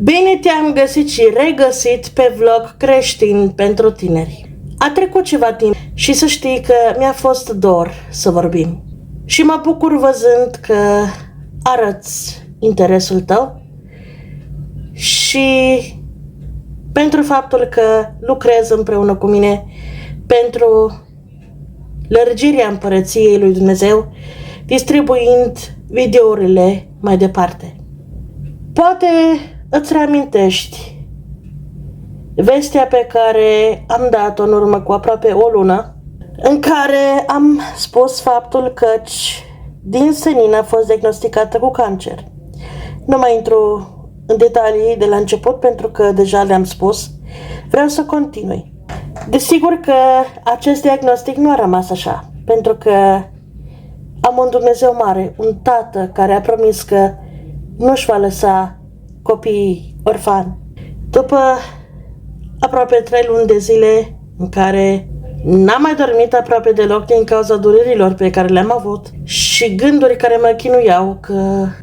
Bine te-am găsit și regăsit pe vlog creștin pentru tineri. A trecut ceva timp și să știi că mi-a fost dor să vorbim. Și mă bucur văzând că arăți interesul tău și pentru faptul că lucrezi împreună cu mine pentru lărgirea împărăției lui Dumnezeu, distribuind videourile mai departe. Poate îți reamintești vestea pe care am dat-o în urmă cu aproape o lună, în care am spus faptul că din senin a fost diagnosticată cu cancer. Nu mai intru în detalii de la început pentru că deja le-am spus. Vreau să continui. Desigur că acest diagnostic nu a rămas așa, pentru că am un Dumnezeu mare, un tată care a promis că nu își va lăsa copiii orfani. După aproape 3 luni de zile în care n-am mai dormit aproape deloc din cauza durerilor pe care le-am avut și gânduri care mă chinuiau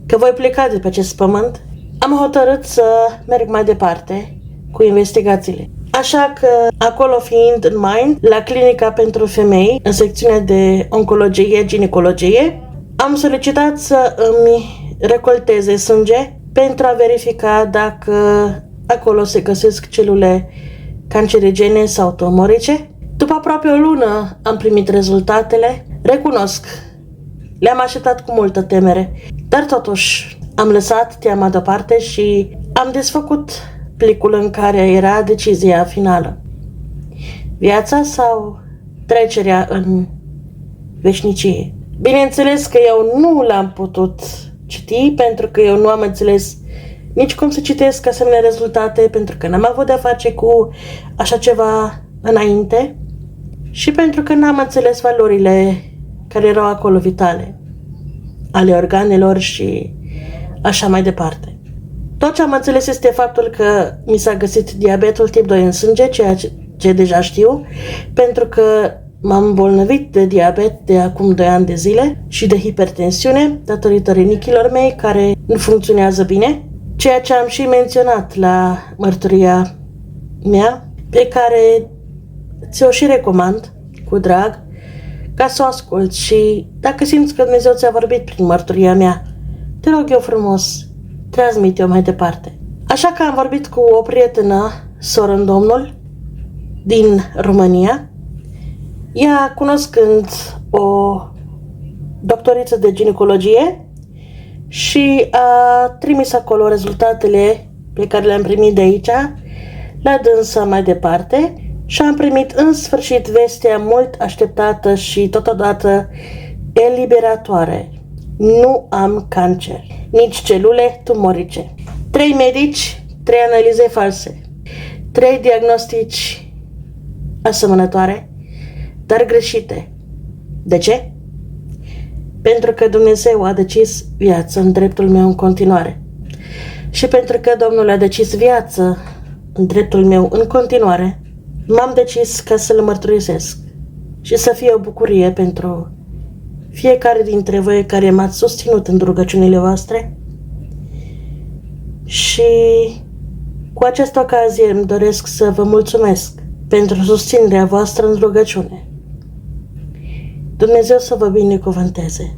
că voi pleca de pe acest pământ, am hotărât să merg mai departe cu investigațiile. Așa că, acolo fiind în Mind, la clinica pentru femei, în secțiunea de oncologie, ginecologie, am solicitat să îmi recolteze sânge pentru a verifica dacă acolo se găsesc celule cancerigene sau tumorice. După aproape o lună am primit rezultatele. Recunosc, le-am așteptat cu multă temere, dar totuși am lăsat teama deoparte și am desfăcut plicul în care era decizia finală. Viața sau trecerea în veșnicie. Bineînțeles că eu nu l-am putut citi pentru că eu nu am înțeles nici cum să citesc asemenea rezultate, pentru că n-am avut de-a face cu așa ceva înainte și pentru că n-am înțeles valorile care erau acolo vitale, ale organelor și așa mai departe. Tot ce am înțeles este faptul că mi s-a găsit diabetul tip 2 în sânge, ceea ce deja știu, pentru că m-am îmbolnăvit de diabet de acum 2 ani de zile și de hipertensiune, datorită rinichilor mei care nu funcționează bine, ceea ce am și menționat la mărturia mea, pe care ți-o și recomand cu drag ca să o asculți și dacă simți că Dumnezeu ți-a vorbit prin mărturia mea, te rog eu frumos, transmite-o mai departe. Așa că am vorbit cu o prietenă, soră în Domnul, din România, ea cunoscând o doctoriță de ginecologie și a trimis acolo rezultatele pe care le-am primit de aici, la dânsa mai departe și am primit în sfârșit vestea mult așteptată și totodată eliberatoare. Nu am cancer, nici celule tumorice. 3 medici, 3 analize false, 3 diagnostici asemănătoare, dar greșite. De ce? Pentru că Dumnezeu a decis viață în dreptul meu în continuare. Și pentru că Domnul a decis viață în dreptul meu în continuare, m-am decis ca să-L mărturisesc și să fie o bucurie pentru fiecare dintre voi care m-ați susținut în rugăciunile voastre. Și cu această ocazie îmi doresc să vă mulțumesc pentru susținerea voastră în rugăciune. Dumnezeu să vă binecuvânteze.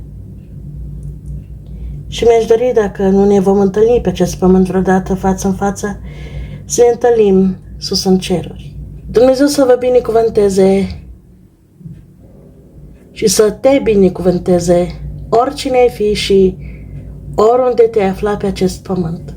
Și mi-aș dori, dacă nu ne vom întâlni pe acest pământ vreodată față în față, să ne întâlnim sus în ceruri. Dumnezeu să vă binecuvânteze și să te binecuvânteze oricine ai fi și oriunde te afla pe acest pământ.